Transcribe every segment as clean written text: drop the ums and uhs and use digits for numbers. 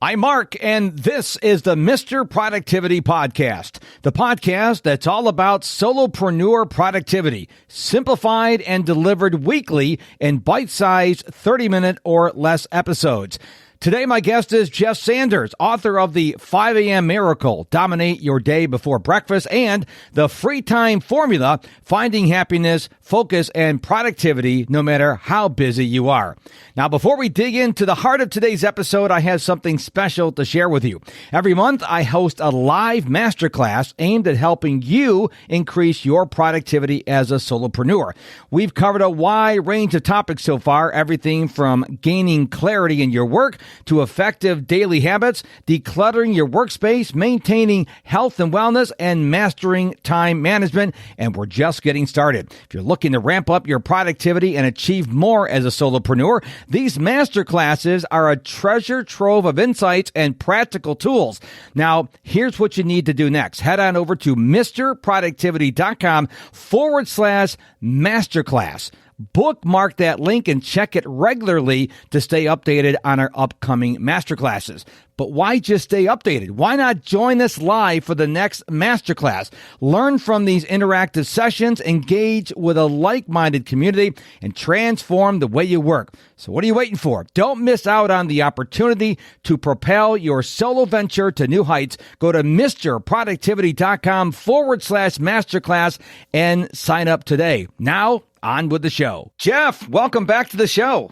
I'm Mark, and this is the Mr. Productivity Podcast, the podcast that's all about solopreneur productivity, simplified and delivered weekly in bite-sized 30-minute or less episodes. Today, my guest is Jeff Sanders, author of the 5 a.m. Miracle, Dominate Your Day Before Breakfast, and the Free Time Formula, Finding Happiness, Focus, and Productivity no matter how busy you are. Now, before we dig into the heart of today's episode, I have something special to share with you. Every month, I host a live masterclass aimed at helping you increase your productivity as a solopreneur. We've covered a wide range of topics so far, everything from gaining clarity in your work to effective daily habits, decluttering your workspace, maintaining health and wellness, and mastering time management. And we're just getting started. If you're looking to ramp up your productivity and achieve more as a solopreneur, these masterclasses are a treasure trove of insights and practical tools. Now, here's what you need to do next. Head on over to mrproductivity.com/masterclass. Bookmark that link and check it regularly to stay updated on our upcoming masterclasses. But why just stay updated? Why not join us live for the next masterclass? Learn from these interactive sessions, engage with a like-minded community, and transform the way you work. So what are you waiting for? Don't miss out on the opportunity to propel your solo venture to new heights. Go to mrproductivity.com/masterclass and sign up today. Now, on with the show. Jeff, welcome back to the show.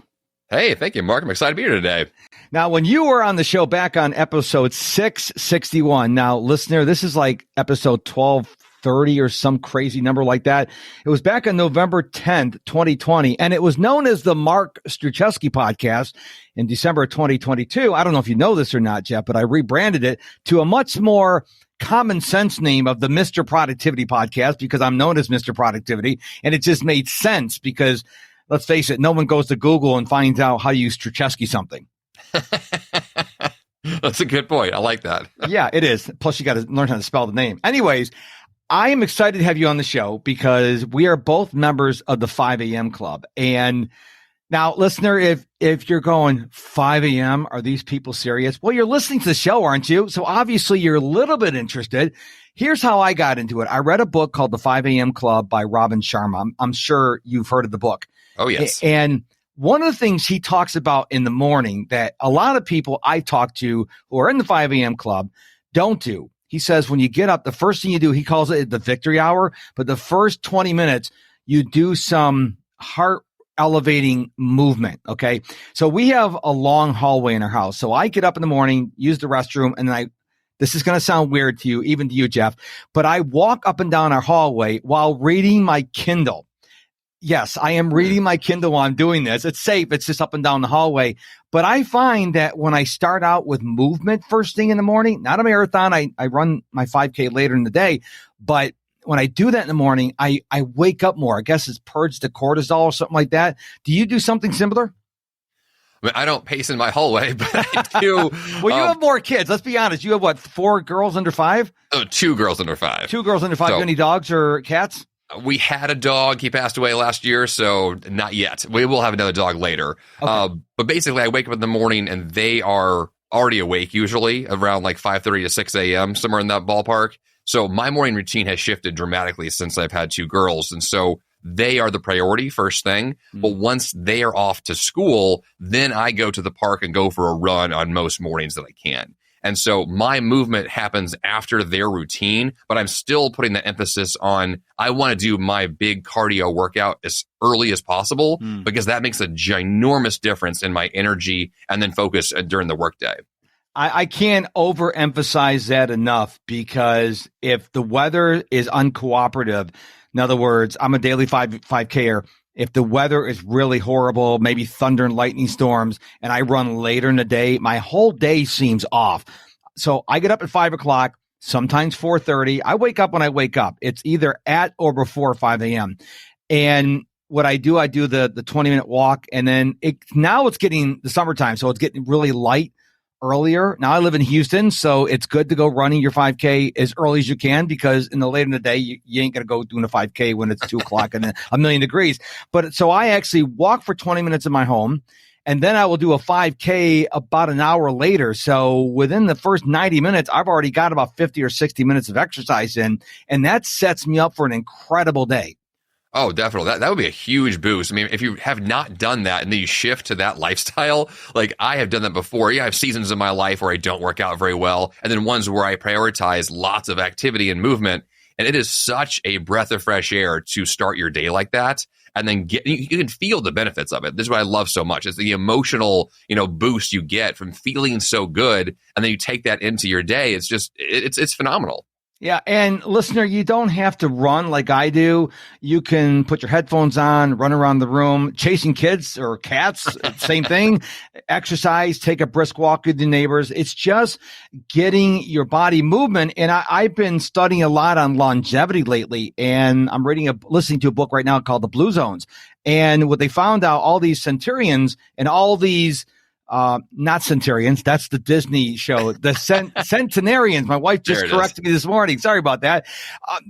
Hey, thank you, Mark. I'm excited to be here today. Now, when you were on the show back on episode 661, now, listener, this is like episode 1230 or some crazy number like that. It was back on November 10th, 2020, and it was known as the Mark Struczewski podcast in December of 2022. I don't know if you know this or not, Jeff, but I rebranded it to a much more common sense name of the Mr. Productivity Podcast because I'm known as Mr. Productivity, and it just made sense because, let's face it, no one goes to Google and finds out how to use Struczewski something. That's a good point. I like that. Yeah, it is. Plus, you got to learn how to spell the name. Anyways, I am excited to have you on the show because we are both members of the 5 a.m. Club. And now, listener, if you're going 5 a.m., are these people serious? Well, you're listening to the show, aren't you? So obviously you're a little bit interested. Here's how I got into it. I read a book called The 5 a.m. Club by Robin Sharma. I'm sure you've heard of the book. Oh, yes. And one of the things he talks about in the morning that a lot of people I talk to who are in the 5 a.m. Club don't do. He says when you get up, the first thing you do, he calls it the victory hour, but the first 20 minutes, you do some heart elevating movement. Okay. So we have a long hallway in our house. So I get up in the morning, use the restroom, and then this is going to sound weird to you, even to you, Jeff, but I walk up and down our hallway while reading my Kindle. Yes, I am reading my Kindle while I'm doing this. It's safe. It's just up and down the hallway. But I find that when I start out with movement first thing in the morning, not a marathon, I run my 5K later in the day, but when I do that in the morning, I wake up more. I guess it's purged the cortisol or something like that. Do you do something similar? I mean, I don't pace in my hallway, but I do. Well, you have more kids. Let's be honest. You have what, 4 girls under 5? Oh, 2 girls under 5. 2 girls under 5. So, any dogs or cats? We had a dog. He passed away last year, so not yet. We will have another dog later. Okay. But basically, I wake up in the morning, and they are already awake, usually around like 5:30 to 6 a.m., somewhere in that ballpark. So my morning routine has shifted dramatically since I've had 2 girls. And so they are the priority first thing. Mm-hmm. But once they are off to school, then I go to the park and go for a run on most mornings that I can. And so my movement happens after their routine, but I'm still putting the emphasis on I want to do my big cardio workout as early as possible because that makes a ginormous difference in my energy and then focus during the workday. I can't overemphasize that enough because if the weather is uncooperative, in other words, I'm a daily 5Ker. If the weather is really horrible, maybe thunder and lightning storms, and I run later in the day, my whole day seems off. So I get up at 5 o'clock, sometimes 4:30. I wake up when I wake up. It's either at or before 5 a.m. And what I do the 20-minute walk, and then now it's getting the summertime, so it's getting really light earlier. Now I live in Houston, so it's good to go running your 5K as early as you can because in the later in the day, you ain't going to go doing a 5K when it's 2 o'clock and a million degrees. But so I actually walk for 20 minutes in my home. And then I will do a 5K about an hour later. So within the first 90 minutes, I've already got about 50 or 60 minutes of exercise in, and that sets me up for an incredible day. Oh, definitely. That would be a huge boost. I mean, if you have not done that and then you shift to that lifestyle, like I have done that before. Yeah, I have seasons in my life where I don't work out very well, and then ones where I prioritize lots of activity and movement. And it is such a breath of fresh air to start your day like that. And then you can feel the benefits of it. This is what I love so much. It's the emotional, boost you get from feeling so good. And then you take that into your day. It's just, it's phenomenal. Yeah. And listener, you don't have to run like I do. You can put your headphones on, run around the room, chasing kids or cats, same thing. Exercise, take a brisk walk with your neighbors. It's just getting your body movement. And I've been studying a lot on longevity lately, and I'm listening to a book right now called The Blue Zones. And what they found out, all these centurions and all these not centurions. That's the Disney show. The centenarians. My wife just corrected me this morning. Sorry about that.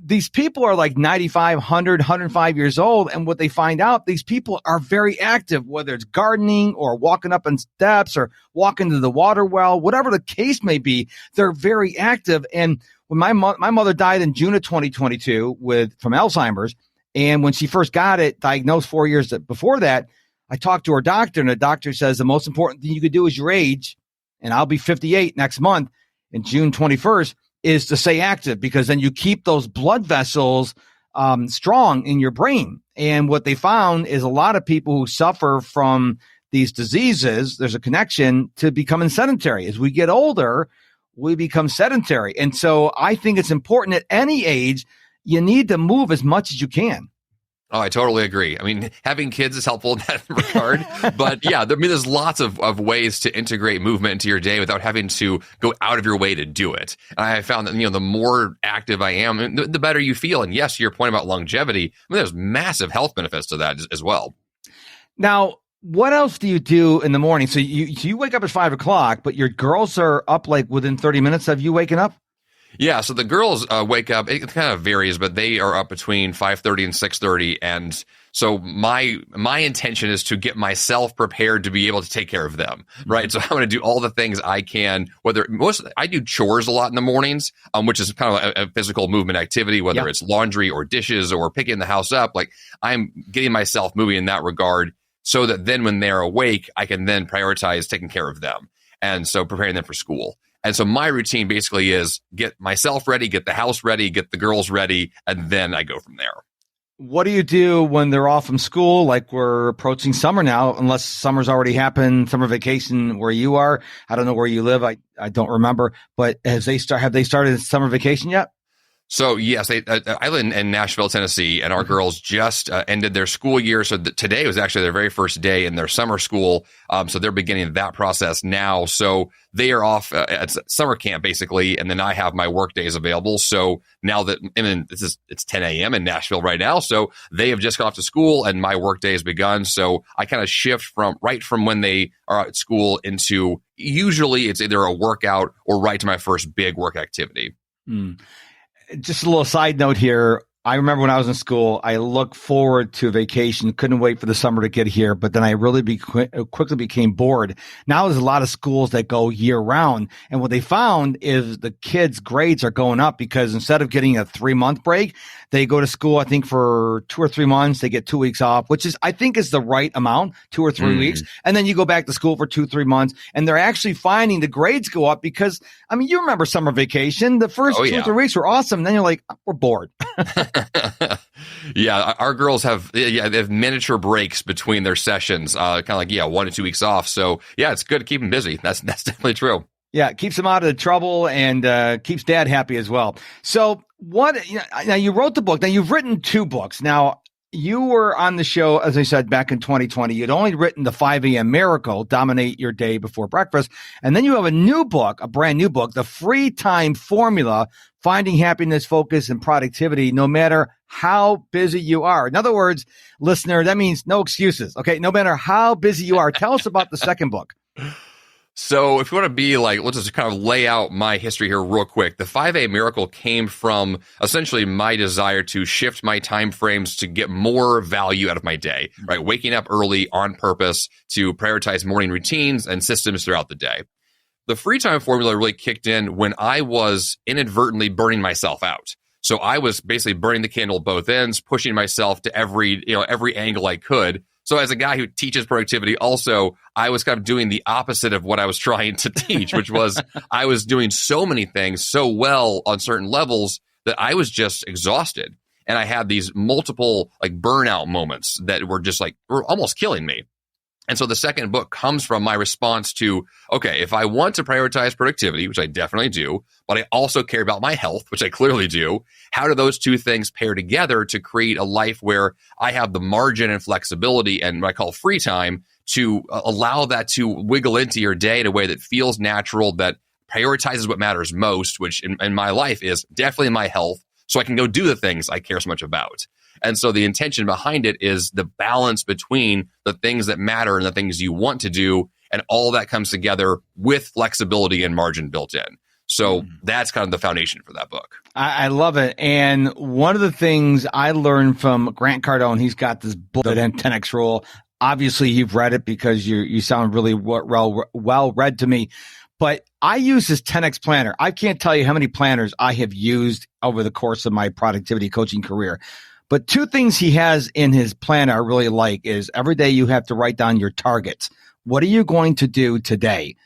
These people are like 95, 100, 105 years old. And what they find out, these people are very active, whether it's gardening or walking up in steps or walking to the water well, whatever the case may be, they're very active. And when my mother died in June of 2022 from Alzheimer's, and when she first got it diagnosed 4 years before that, I talked to her doctor, and the doctor says the most important thing you could do is your age, and I'll be 58 next month, and June 21st, is to stay active, because then you keep those blood vessels strong in your brain. And what they found is a lot of people who suffer from these diseases, there's a connection to becoming sedentary. As we get older, we become sedentary. And so I think it's important at any age, you need to move as much as you can. Oh, I totally agree. I mean, having kids is helpful in that regard. But yeah, there's lots of ways to integrate movement into your day without having to go out of your way to do it. And I found that, the more active I am, the better you feel. And yes, to your point about longevity, there's massive health benefits to that as well. Now, what else do you do in the morning? So you wake up at 5 o'clock, but your girls are up like within 30 minutes of you waking up? Yeah, so the girls wake up, it kind of varies, but they are up between 5:30 and 6:30. And so my intention is to get myself prepared to be able to take care of them, right? So I'm going to do all the things I can, I do chores a lot in the mornings, which is kind of a physical movement activity, whether it's laundry or dishes or picking the house up. Like, I'm getting myself moving in that regard, so that then when they're awake, I can then prioritize taking care of them. And so preparing them for school. And so my routine basically is get myself ready, get the house ready, get the girls ready, and then I go from there. What do you do when they're off from school? Like, we're approaching summer now, unless summer's already happened, summer vacation where you are. I don't know where you live. I don't remember. But have they started summer vacation yet? So yes, I live in Nashville, Tennessee, and our girls just ended their school year. So today was actually their very first day in their summer school. So they're beginning that process now. So they are off at summer camp basically, and then I have my work days available. So now that it's 10 a.m. in Nashville right now, so they have just gone off to school, and my work day has begun. So I kind of shift from when they are at school into, usually it's either a workout or right to my first big work activity. Just a little side note here. I remember when I was in school, I looked forward to vacation, couldn't wait for the summer to get here, but then I really quickly became bored. Now there's a lot of schools that go year round, and what they found is the kids' grades are going up, because instead of getting a 3-month break, they go to school, I think, for 2 or 3 months. They get 2 weeks off, which I think is the right amount, 2 or 3 weeks. And then you go back to school for 2-3 months, and they're actually finding the grades go up because, I mean, you remember summer vacation. The first 2 or 3 weeks were awesome. And then you're like, we're bored. Yeah, our girls they have miniature breaks between their sessions, kind of like 1 to 2 weeks off. So yeah, it's good to keep them busy. That's definitely true. Yeah, it keeps them out of trouble and keeps Dad happy as well. So now you wrote the book. Now you've written 2 books. Now, you were on the show, as I said, back in 2020. You'd only written the 5 a.m. Miracle, Dominate Your Day Before Breakfast. And then you have a new book, a brand new book, The Free Time Formula, Finding Happiness, Focus, and Productivity, no matter how busy you are. In other words, listener, that means no excuses. Okay, no matter how busy you are. Tell us about the second book. So if you want to be like, let's just kind of lay out my history here real quick. The 5A miracle came from essentially my desire to shift my time frames to get more value out of my day, right? Waking up early on purpose to prioritize morning routines and systems throughout the day. The free time formula really kicked in when I was inadvertently burning myself out. So I was basically burning the candle at both ends, pushing myself to every angle I could. So as a guy who teaches productivity, also, I was kind of doing the opposite of what I was trying to teach, which was I was doing so many things so well on certain levels that I was just exhausted. And I had these multiple like burnout moments that were just like, were almost killing me. And so the second book comes from my response to, okay, if I want to prioritize productivity, which I definitely do, but I also care about my health, which I clearly do, how do those two things pair together to create a life where I have the margin and flexibility and what I call free time to allow that to wiggle into your day in a way that feels natural, that prioritizes what matters most, which in my life is definitely my health, so I can go do the things I care so much about. And so the intention behind it is the balance between the things that matter and the things you want to do. And all that comes together with flexibility and margin built in. So that's kind of the foundation for that book. I love it. And one of the things I learned from Grant Cardone, he's got this book, the 10X Rule. Obviously, you've read it because you sound really well read to me. But I use this 10X planner. I can't tell you how many planners I have used over the course of my productivity coaching career. But two things he has in his planner I really like is every day you have to write down your targets. What are you going to do today?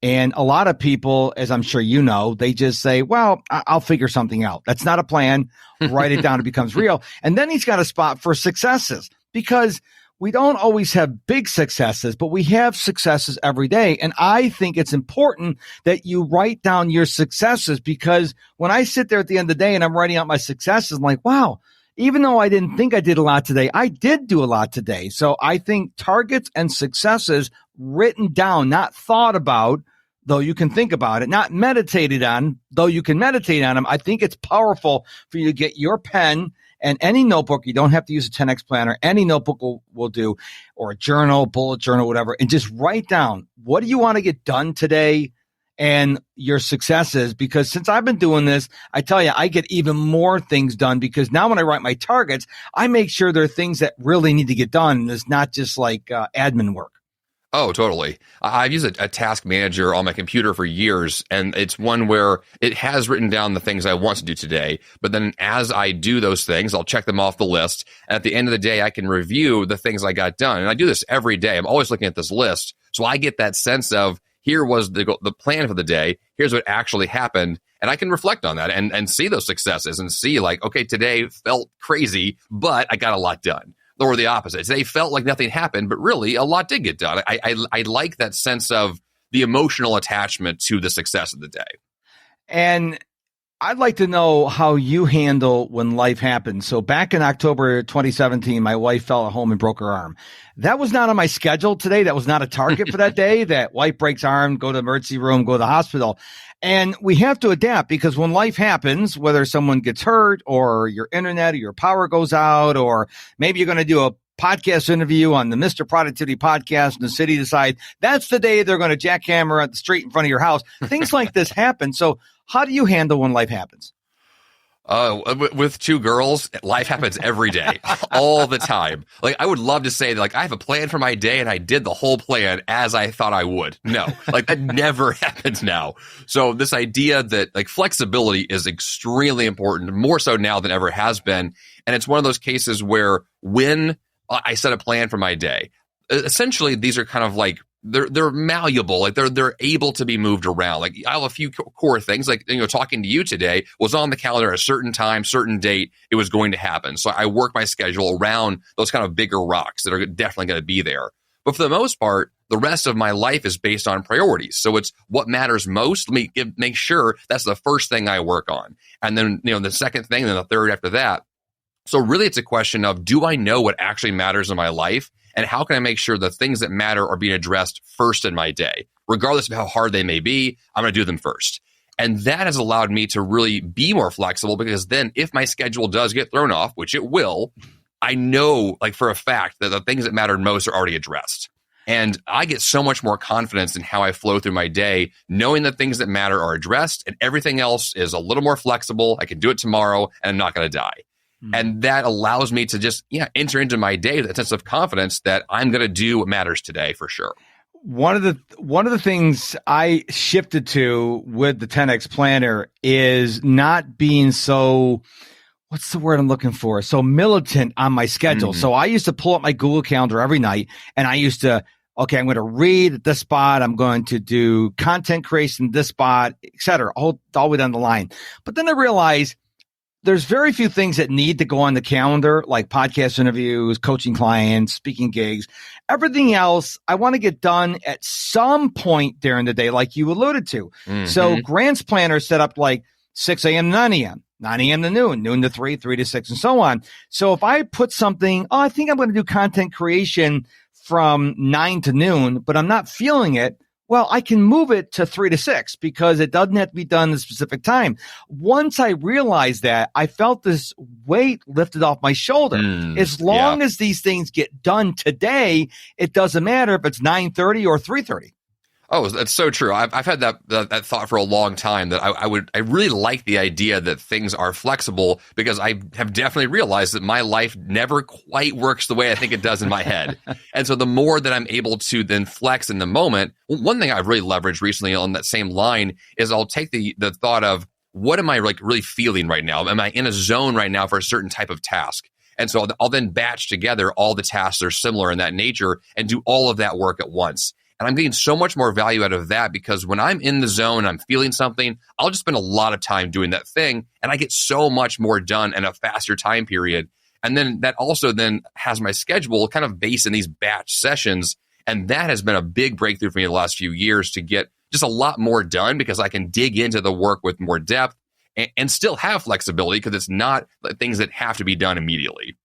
And a lot of people, as I'm sure you know, they just say, well, I'll figure something out. That's not a plan. Write it down. It becomes real. And then he's got a spot for successes because we don't always have big successes, but we have successes every day. And I think it's important that you write down your successes because when I sit there at the end of the day and I'm writing out my successes, I'm like, wow, even though I didn't think I did a lot today, I did do a lot today. So I think targets and successes written down, not thought about, though you can think about it, not meditated on, though you can meditate on them. I think it's powerful for you to get your pen and any notebook. You don't have to use a 10X planner. Any notebook will do, or a journal, bullet journal, whatever, and just write down, what do you want to get done today? And your successes, because since I've been doing this, I tell you, I get even more things done because now when I write my targets, I make sure there are things that really need to get done. And it's not just like admin work. Oh, totally. I've used a task manager on my computer for years, and it's one where it has written down the things I want to do today. But then as I do those things, I'll check them off the list. And at the end of the day, I can review the things I got done. And I do this every day. I'm always looking at this list. So I get that sense of, here was the plan for the day. Here's what actually happened. And I can reflect on that and see those successes and see like, okay, today felt crazy, but I got a lot done. Or the opposite. Today felt like nothing happened, but really a lot did get done. I like that sense of the emotional attachment to the success of the day. And I'd like to know how you handle when life happens. So back in October 2017, my wife fell at home and broke her arm. That was not on my schedule today. That was not a target for that day. That wife breaks arm, go to the emergency room, go to the hospital. And we have to adapt because when life happens, whether someone gets hurt or your internet or your power goes out, or maybe you're going to do a podcast interview on the Mr. Productivity podcast and the city decide that's the day they're going to jackhammer at the street in front of your house. Things like this happen. So how do you handle when life happens? With two girls, life happens every day, all the time. Like, I would love to say that, like, I have a plan for my day and I did the whole plan as I thought I would. No, like that never happens now. So this idea that like flexibility is extremely important, more so now than ever has been. And it's one of those cases where when I set a plan for my day, essentially these are kind of like, they're malleable, like they're able to be moved around. Like I have a few core things, like, talking to you today was on the calendar at a certain time, certain date, it was going to happen. So I work my schedule around those kind of bigger rocks that are definitely going to be there. But for the most part, the rest of my life is based on priorities. So it's what matters most. Let me make sure that's the first thing I work on. And then, the second thing, then the third after that. So really it's a question of, do I know what actually matters in my life? And how can I make sure the things that matter are being addressed first in my day? Regardless of how hard they may be, I'm going to do them first. And that has allowed me to really be more flexible, because then if my schedule does get thrown off, which it will, I know, like, for a fact that the things that mattered most are already addressed. And I get so much more confidence in how I flow through my day, knowing that things that matter are addressed and everything else is a little more flexible. I can do it tomorrow and I'm not going to die. And that allows me to just enter into my day with a sense of confidence that I'm going to do what matters today for sure. One of the things I shifted to with the 10X planner is not being so, what's the word I'm looking for? So militant on my schedule. So I used to pull up my Google Calendar every night and I used to, okay, I'm going to read at this spot. I'm going to do content creation at this spot, et cetera, all the way down the line. But then I realized there's very few things that need to go on the calendar, like podcast interviews, coaching clients, speaking gigs. Everything else, I want to get done at some point during the day, like you alluded to. So Grant's planner set up like 6 a.m. to 9 a.m., 9 a.m. to noon, noon to 3, 3 to 6, and so on. So if I put something, I think I'm going to do content creation from 9 to noon, but I'm not feeling it, well, I can move it to 3 to 6 because it doesn't have to be done at a specific time. Once I realized that, I felt this weight lifted off my shoulder. As long as these things get done today, it doesn't matter if it's 9:30 or 3:30. Oh, that's so true. I've had that thought for a long time that I really like the idea that things are flexible because I have definitely realized that my life never quite works the way I think it does in my head. And so the more that I'm able to then flex in the moment, one thing I've really leveraged recently on that same line is I'll take the thought of what am I like really feeling right now? Am I in a zone right now for a certain type of task? And so I'll then batch together all the tasks that are similar in that nature and do all of that work at once. And I'm getting so much more value out of that because when I'm in the zone, I'm feeling something, I'll just spend a lot of time doing that thing and I get so much more done in a faster time period. And then that also then has my schedule kind of based in these batch sessions. And that has been a big breakthrough for me the last few years to get just a lot more done because I can dig into the work with more depth and still have flexibility because it's not things that have to be done immediately.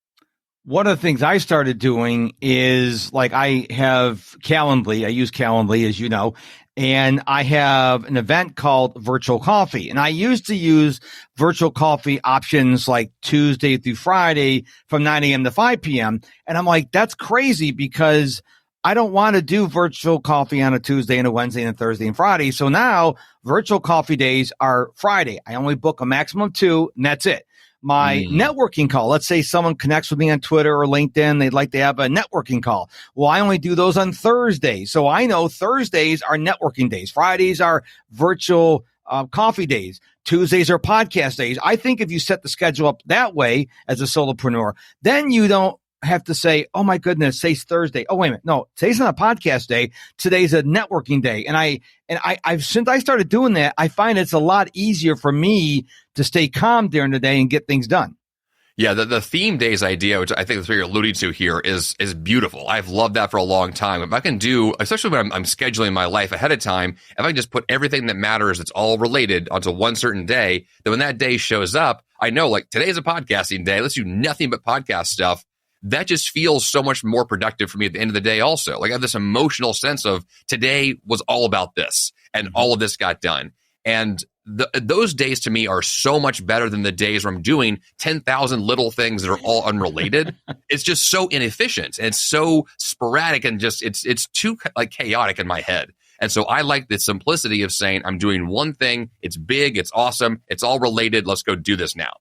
One of the things I started doing is like I have Calendly. I use Calendly, as you know, and I have an event called Virtual Coffee. And I used to use virtual coffee options like Tuesday through Friday from 9 a.m. to 5 p.m. And I'm like, that's crazy because I don't want to do virtual coffee on a Tuesday and a Wednesday and a Thursday and Friday. So now virtual coffee days are Friday. I only book a maximum of 2 and that's it. My networking call, let's say someone connects with me on Twitter or LinkedIn, they'd like to have a networking call. Well, I only do those on Thursdays. So I know Thursdays are networking days. Fridays are virtual coffee days. Tuesdays are podcast days. I think if you set the schedule up that way as a solopreneur, then you don't have to say, oh my goodness, today's Thursday. Oh, wait a minute. No, today's not a podcast day. Today's a networking day. And I've since I started doing that, I find it's a lot easier for me to stay calm during the day and get things done. Yeah, the theme days idea, which I think is what you're alluding to here, is beautiful. I've loved that for a long time. If I can do, especially when I'm scheduling my life ahead of time, if I can just put everything that matters, that's all related onto one certain day, then when that day shows up, I know like today's a podcasting day. Let's do nothing but podcast stuff. That just feels so much more productive for me at the end of the day also. Like I have this emotional sense of today was all about this and all of this got done. And those days to me are so much better than the days where I'm doing 10,000 little things that are all unrelated. It's just so inefficient and so sporadic and just it's too like chaotic in my head. And so I like the simplicity of saying I'm doing one thing. It's big. It's awesome. It's all related. Let's go do this now.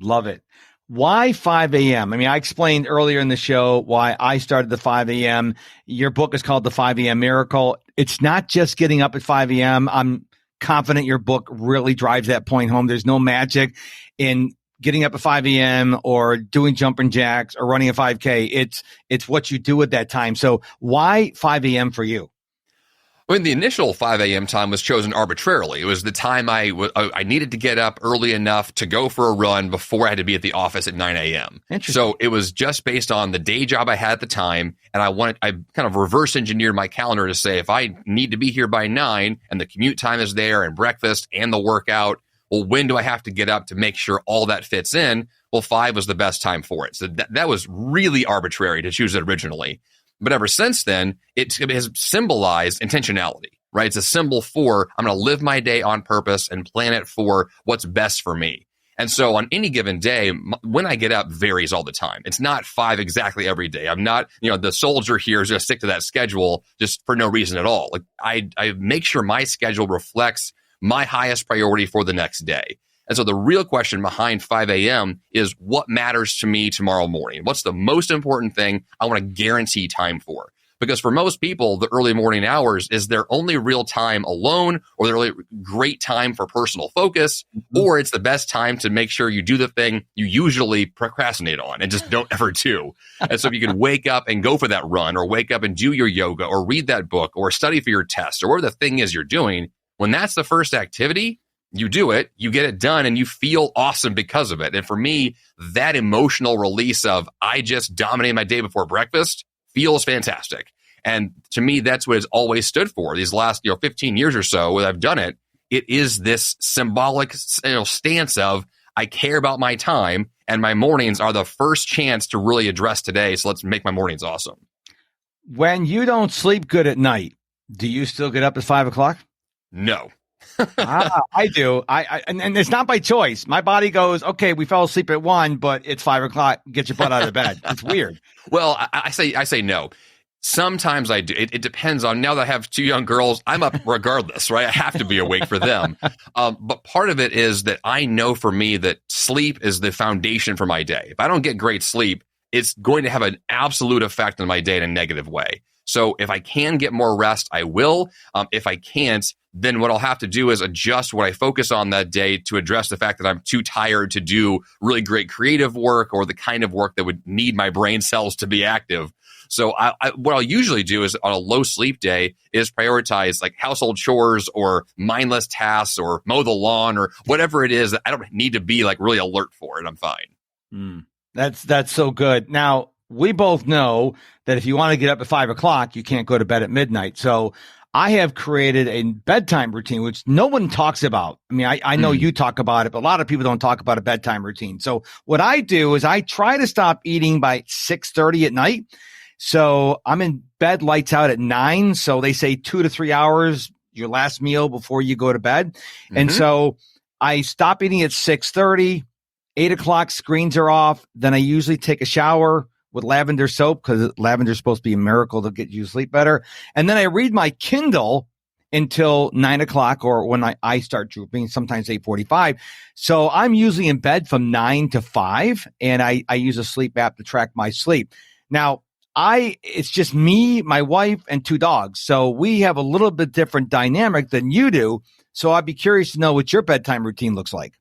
Love it. Why 5 a.m.? I mean, I explained earlier in the show why I started the 5 a.m. Your book is called The 5 a.m. Miracle. It's not just getting up at 5 a.m. I'm confident your book really drives that point home. There's no magic in getting up at 5 a.m. or doing jumping jacks or running a 5K. It's what you do at that time. So why 5 a.m. for you? I mean, the initial 5 a.m. time was chosen arbitrarily. It was the time I needed to get up early enough to go for a run before I had to be at the office at 9 a.m. So it was just based on the day job I had at the time. And I kind of reverse engineered my calendar to say, if I need to be here by 9 and the commute time is there and breakfast and the workout, well, when do I have to get up to make sure all that fits in? Well, 5 was the best time for it. So that was really arbitrary to choose it originally. But ever since then, it has symbolized intentionality, right? It's a symbol for I'm going to live my day on purpose and plan it for what's best for me. And so on any given day, when I get up varies all the time. It's not 5 exactly every day. I'm not, the soldier here is going to stick to that schedule just for no reason at all. Like I make sure my schedule reflects my highest priority for the next day. And so the real question behind 5 a.m. is what matters to me tomorrow morning? What's the most important thing I want to guarantee time for? Because for most people, the early morning hours is their only real time alone, or their only great time for personal focus, or it's the best time to make sure you do the thing you usually procrastinate on and just don't ever do. And so if you can wake up and go for that run, or wake up and do your yoga, or read that book, or study for your test, or whatever the thing is you're doing, when that's the first activity, you do it, you get it done, and you feel awesome because of it. And for me, that emotional release of I just dominated my day before breakfast feels fantastic. And to me, that's what it's always stood for. These last 15 years or so that I've done it, it is this symbolic stance of I care about my time, and my mornings are the first chance to really address today. So let's make my mornings awesome. When you don't sleep good at night, do you still get up at 5 o'clock? No. I do. And it's not by choice. My body goes, okay, we fell asleep at 1, but it's 5 o'clock. Get your butt out of bed. It's weird. Well, I say no. Sometimes I do. It depends on, now that I have 2 young girls, I'm up regardless, right? I have to be awake for them. But part of it is that I know for me that sleep is the foundation for my day. If I don't get great sleep, it's going to have an absolute effect on my day in a negative way. So if I can get more rest, I will. If I can't, then what I'll have to do is adjust what I focus on that day to address the fact that I'm too tired to do really great creative work, or the kind of work that would need my brain cells to be active. So what I'll usually do is, on a low sleep day, is prioritize like household chores or mindless tasks, or mow the lawn, or whatever it is that I don't need to be like really alert for, and I'm fine. That's so good. Now, we both know that if you want to get up at 5 o'clock, you can't go to bed at midnight. So I have created a bedtime routine, which no one talks about. I mean, I know you talk about it, but a lot of people don't talk about a bedtime routine. So what I do is I try to stop eating by 6:30 at night. So I'm in bed, lights out at 9. So they say 2 to 3 hours, your last meal before you go to bed. And so I stop eating at 6:30, 8 o'clock, screens are off. Then I usually take a shower with lavender soap, because lavender is supposed to be a miracle to get you to sleep better. And then I read my Kindle until 9 o'clock, or when I start drooping, sometimes 8:45. So I'm usually in bed from 9 to 5, and I use a sleep app to track my sleep. Now, it's just me, my wife, and 2 dogs. So we have a little bit different dynamic than you do. So I'd be curious to know what your bedtime routine looks like.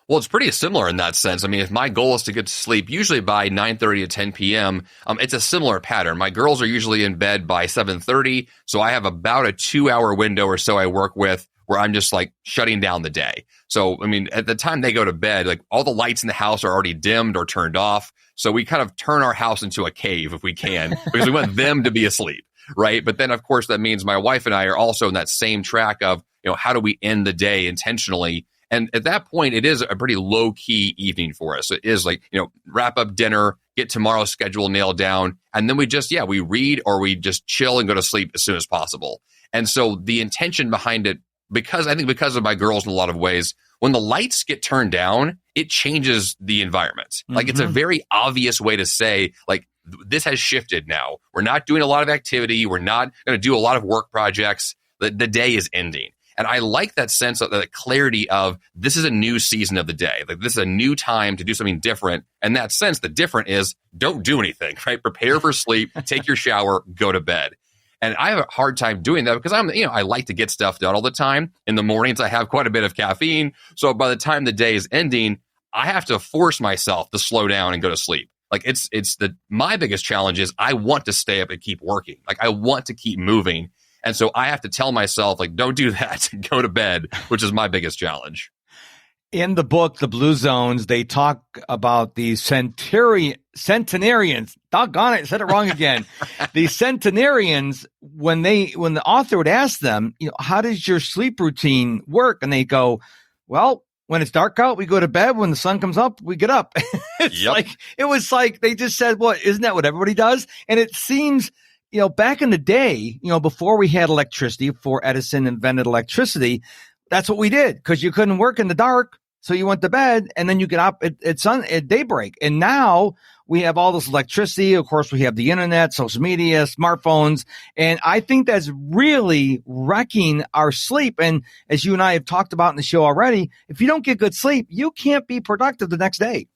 Well, it's pretty similar in that sense. I mean, if my goal is to get to sleep usually by 9:30 to 10 p.m., it's a similar pattern. My girls are usually in bed by 7:30, so I have about a 2-hour window or so I work with where I'm just like shutting down the day. So, I mean, at the time they go to bed, like all the lights in the house are already dimmed or turned off. So we kind of turn our house into a cave if we can, because we want them to be asleep, right? But then, of course, that means my wife and I are also in that same track of, how do we end the day intentionally? And at that point, it is a pretty low key evening for us. It is like, wrap up dinner, get tomorrow's schedule nailed down. And then we just, we read, or we just chill and go to sleep as soon as possible. And so the intention behind it, because of my girls in a lot of ways, when the lights get turned down, it changes the environment. Like it's a very obvious way to say, like, this has shifted now. We're not doing a lot of activity. We're not going to do a lot of work projects. The day is ending. And I like that sense of the clarity of this is a new season of the day. Like this is a new time to do something different. And that sense, the different is don't do anything, right? Prepare for sleep, take your shower, go to bed. And I have a hard time doing that because I like to get stuff done all the time. In the mornings, I have quite a bit of caffeine. So by the time the day is ending, I have to force myself to slow down and go to sleep. Like my biggest challenge is I want to stay up and keep working. Like I want to keep moving. And so I have to tell myself, like, don't do that, go to bed, which is my biggest challenge. In the book, The Blue Zones, they talk about the centenarians. Doggone it, I said it wrong again. The centenarians, when the author would ask them, how does your sleep routine work? And they go, well, when it's dark out, we go to bed. When the sun comes up, we get up. It was like they just said, well, isn't that what everybody does? And it seems, back in the day, before we had electricity, before Edison invented electricity, that's what we did because you couldn't work in the dark. So you went to bed and then you get up at daybreak. And now we have all this electricity. Of course, we have the internet, social media, smartphones. And I think that's really wrecking our sleep. And as you and I have talked about in the show already, if you don't get good sleep, you can't be productive the next day.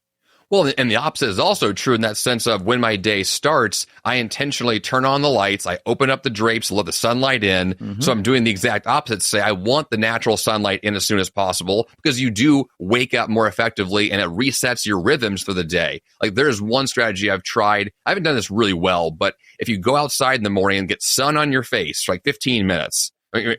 Well, and the opposite is also true in that sense of when my day starts, I intentionally turn on the lights, I open up the drapes, let the sunlight in. Mm-hmm. So I'm doing the exact opposite. Say I want the natural sunlight in as soon as possible because you do wake up more effectively and it resets your rhythms for the day. Like there's one strategy I've tried. I haven't done this really well, but if you go outside in the morning and get sun on your face for like 15 minutes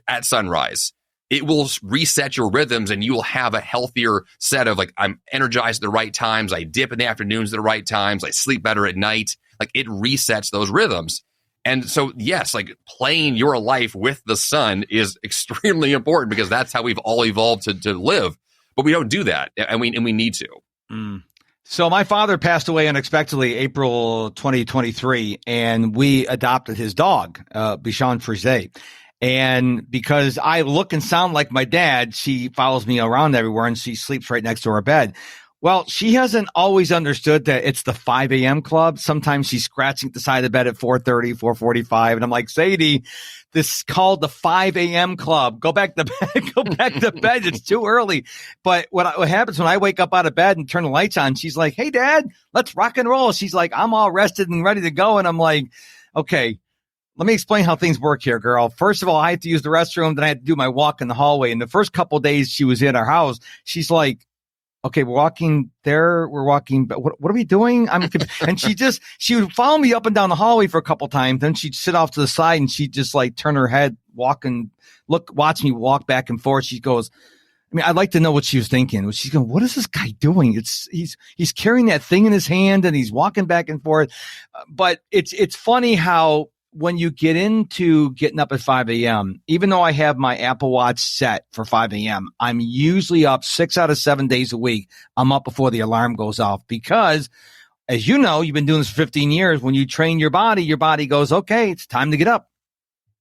at sunrise, it will reset your rhythms and you will have a healthier set of like, I'm energized at the right times. I dip in the afternoons at the right times. I sleep better at night. Like it resets those rhythms. And so, yes, like playing your life with the sun is extremely important because that's how we've all evolved to live. But we don't do that. And we need to. Mm. So my father passed away unexpectedly April 2023, and we adopted his dog, Bichon Frise. And because I look and sound like my dad, she follows me around everywhere and she sleeps right next to our bed. Well, she hasn't always understood that it's the 5 a.m. club. Sometimes she's scratching at the side of the bed at 4:30, 4:45. And I'm like, Sadie, this is called the 5 a.m. club. Go back to bed. Go back to bed. It's too early. But what happens when I wake up out of bed and turn the lights on, she's like, hey, Dad, let's rock and roll. She's like, I'm all rested and ready to go. And I'm like, okay. Let me explain how things work here, girl. First of all, I had to use the restroom. Then I had to do my walk in the hallway. And the first couple of days she was in our house, she's like, okay, we're walking there. We're walking. But what are we doing? And she would follow me up and down the hallway for a couple of times. Then she'd sit off to the side and she'd just like turn her head, watch me walk back and forth. She goes, I'd like to know what she was thinking. She's going, what is this guy doing? He's carrying that thing in his hand and he's walking back and forth. But it's funny how, when you get into getting up at 5 a.m., even though I have my Apple Watch set for 5 a.m., I'm usually up 6 out of 7 days a week. I'm up before the alarm goes off because, as you know, you've been doing this for 15 years. When you train your body goes, okay, it's time to get up.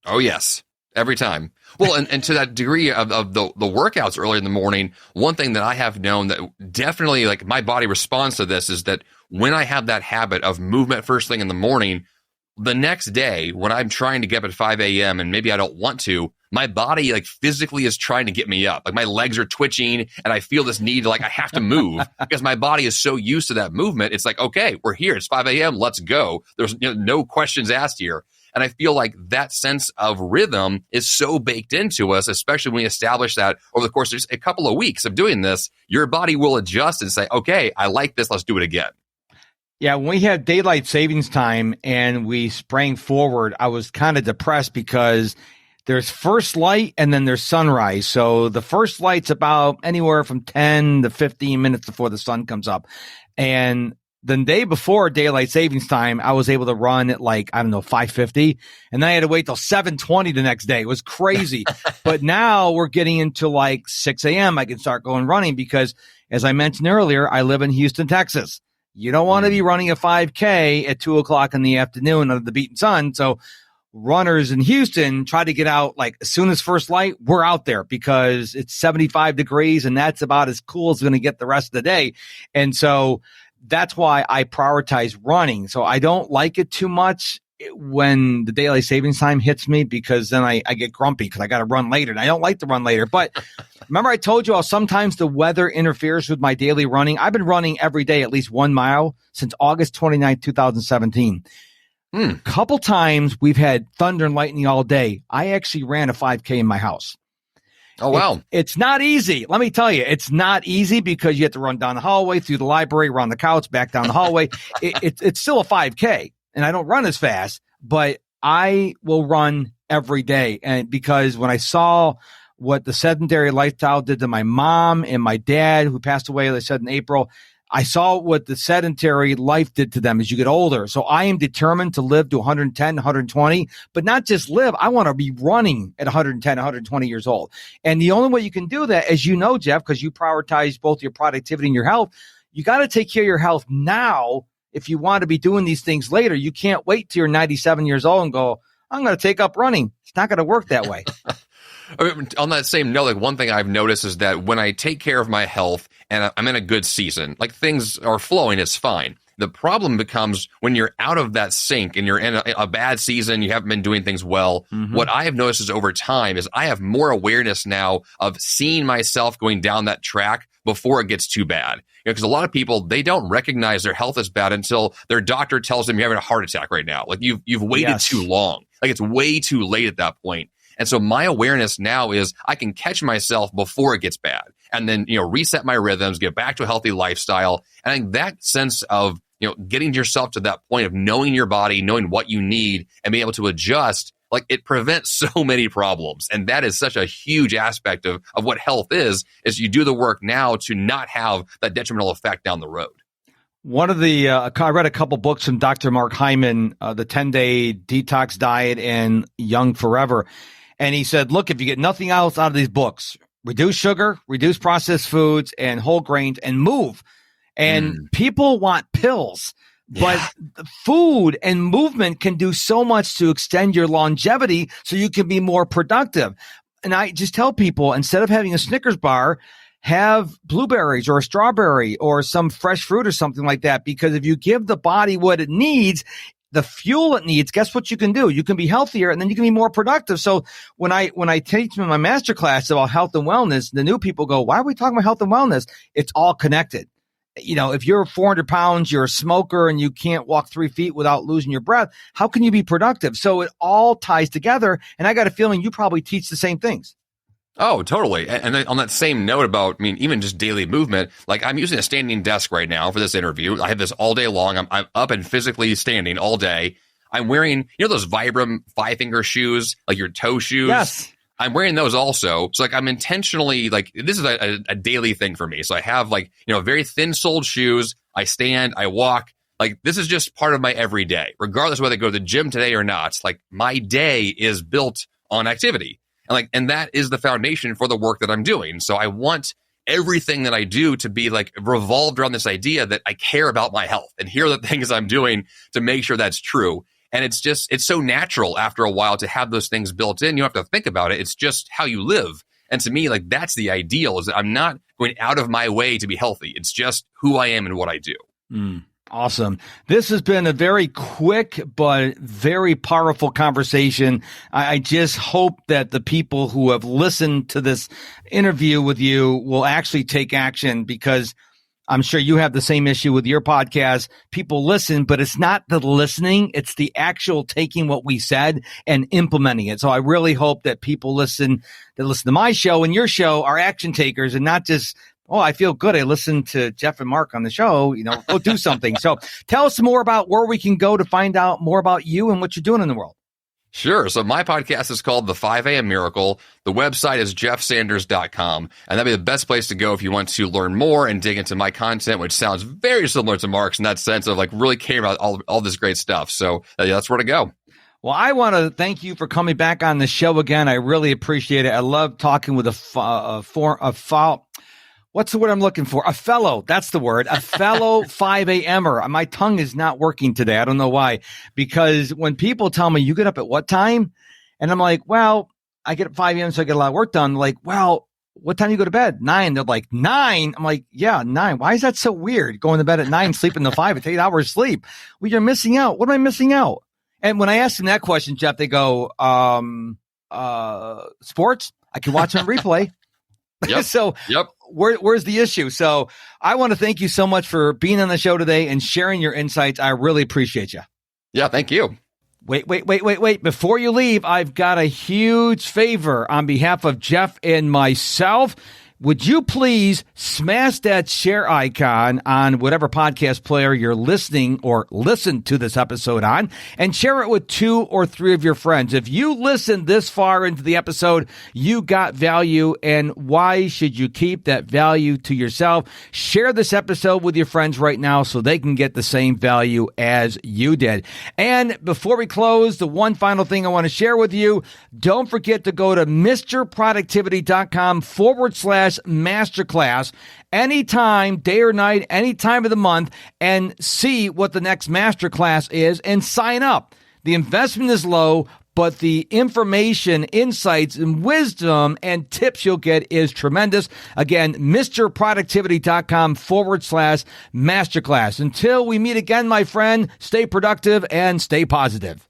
Oh, yes. Every time. Well, and to that degree of the workouts early in the morning, one thing that I have known that definitely like my body responds to this is that when I have that habit of movement first thing in the morning, the next day, when I'm trying to get up at 5 a.m. and maybe I don't want to, my body like physically is trying to get me up. Like my legs are twitching and I feel this need to like, I have to move because my body is so used to that movement. It's like, okay, we're here. It's 5 a.m. Let's go. There's no questions asked here. And I feel like that sense of rhythm is so baked into us, especially when we establish that over the course of just a couple of weeks of doing this, your body will adjust and say, okay, I like this. Let's do it again. Yeah, when we had daylight savings time and we sprang forward, I was kind of depressed because there's first light and then there's sunrise. So the first light's about anywhere from 10 to 15 minutes before the sun comes up. And the day before daylight savings time, I was able to run at 5:50. And then I had to wait till 7:20 the next day. It was crazy. But now we're getting into 6 a.m. I can start going running because, as I mentioned earlier, I live in Houston, Texas. You don't want to be running a 5K at 2:00 in the afternoon under the beaten sun. So runners in Houston try to get out as soon as first light, we're out there because it's 75 degrees and that's about as cool as going to get the rest of the day. And so that's why I prioritize running. So I don't like it too much when the daylight savings time hits me because then I get grumpy because I got to run later and I don't like to run later. But remember I told you how sometimes the weather interferes with my daily running. I've been running every day at least 1 mile since August 29th, 2017. Couple times we've had thunder and lightning all day. I actually ran a 5K in my house. Oh, wow. It's not easy. Let me tell you, it's not easy because you have to run down the hallway, through the library, around the couch, back down the hallway. It's still a 5K. And I don't run as fast, but I will run every day. And because when I saw what the sedentary lifestyle did to my mom and my dad, who passed away, as I said, in April, I saw what the sedentary life did to them as you get older. So I am determined to live to 110, 120, but not just live. I want to be running at 110, 120 years old. And the only way you can do that, as you know, Jeff, because you prioritize both your productivity and your health, you got to take care of your health now. If you want to be doing these things later, you can't wait till you're 97 years old and go, I'm going to take up running. It's not going to work that way. On that same note, one thing I've noticed is that when I take care of my health and I'm in a good season. Like things are flowing, it's fine. The problem becomes when you're out of that sync and you're in a bad season, you haven't been doing things well. What I have noticed is over time is I have more awareness now of seeing myself going down that track before it gets too bad. Because a lot of people, they don't recognize their health is bad until their doctor tells them you're having a heart attack right now. Like you've waited too long. Like it's way too late at that point. And so my awareness now is I can catch myself before it gets bad and then, reset my rhythms, get back to a healthy lifestyle. And I think that sense of, getting yourself to that point of knowing your body, knowing what you need and being able to adjust, like it prevents so many problems. And that is such a huge aspect of what health is you do the work now to not have that detrimental effect down the road. One of the, I read a couple books from Dr. Mark Hyman, the 10-day detox diet and Young Forever. And he said, look, if you get nothing else out of these books, reduce sugar, reduce processed foods and whole grains and move. And people want pills, but food and movement can do so much to extend your longevity so you can be more productive. And I just tell people, instead of having a Snickers bar, have blueberries or a strawberry or some fresh fruit or something like that. Because if you give the body what it needs, the fuel it needs, guess what you can do? You can be healthier and then you can be more productive. So when I teach in my masterclass about health and wellness, the new people go, why are we talking about health and wellness? It's all connected. If you're 400 pounds, you're a smoker and you can't walk 3 feet without losing your breath, how can you be productive? So it all ties together. And I got a feeling you probably teach the same things. Oh, totally. And then on that same note about, even just daily movement, like I'm using a standing desk right now for this interview. I have this all day long. I'm up and physically standing all day. I'm wearing, those Vibram 5-finger shoes, like your toe shoes. Yes. I'm wearing those also. So like I'm intentionally this is a daily thing for me. So I have very thin soled shoes. I stand, I walk. Like this is just part of my everyday, regardless of whether I go to the gym today or not. Like my day is built on activity. And that is the foundation for the work that I'm doing. So I want everything that I do to be revolved around this idea that I care about my health and here are the things I'm doing to make sure that's true. And it's so natural after a while to have those things built in. You don't have to think about it. It's just how you live. And to me, that's the ideal, is that I'm not going out of my way to be healthy. It's just who I am and what I do. Awesome. This has been a very quick but very powerful conversation. I just hope that the people who have listened to this interview with you will actually take action, because I'm sure you have the same issue with your podcast. People listen, but it's not the listening. It's the actual taking what we said and implementing it. So I really hope that people that listen to my show and your show are action takers and not just, oh, I feel good. I listened to Jeff and Mark on the show, go do something. So tell us more about where we can go to find out more about you and what you're doing in the world. Sure. So my podcast is called The 5 a.m. Miracle. The website is jeffsanders.com. And that'd be the best place to go if you want to learn more and dig into my content, which sounds very similar to Mark's in that sense of really caring about all this great stuff. So that's where to go. Well, I want to thank you for coming back on the show again. I really appreciate it. I love talking with what's the word I'm looking for? A fellow. That's the word. A fellow 5 a.m.er. My tongue is not working today. I don't know why. Because when people tell me, you get up at what time? And I'm like, well, I get up 5 a.m. so I get a lot of work done. Like, well, what time do you go to bed? 9. They're like, 9? I'm like, yeah, 9. Why is that so weird? Going to bed at 9, sleeping till 5. It's 8 hours sleep. Well, you're missing out. What am I missing out? And when I ask them that question, Jeff, they go, sports. I can watch on replay. Yep. So where's the issue? So I want to thank you so much for being on the show today and sharing your insights. I really appreciate you. Yeah, thank you. Wait. Before you leave, I've got a huge favor on behalf of Jeff and myself. Would you please smash that share icon on whatever podcast player you're listening or listen to this episode on, and share it with 2 or 3 of your friends. If you listen this far into the episode, you got value, and why should you keep that value to yourself? Share this episode with your friends right now so they can get the same value as you did. And before we close, the one final thing I want to share with you, don't forget to go to MrProductivity.com/masterclass anytime, day or night, any time of the month, and see what the next masterclass is and sign up. The investment is low, but the information, insights, and wisdom and tips you'll get is tremendous. Again, MrProductivity.com/masterclass. Until we meet again, my friend, stay productive and stay positive.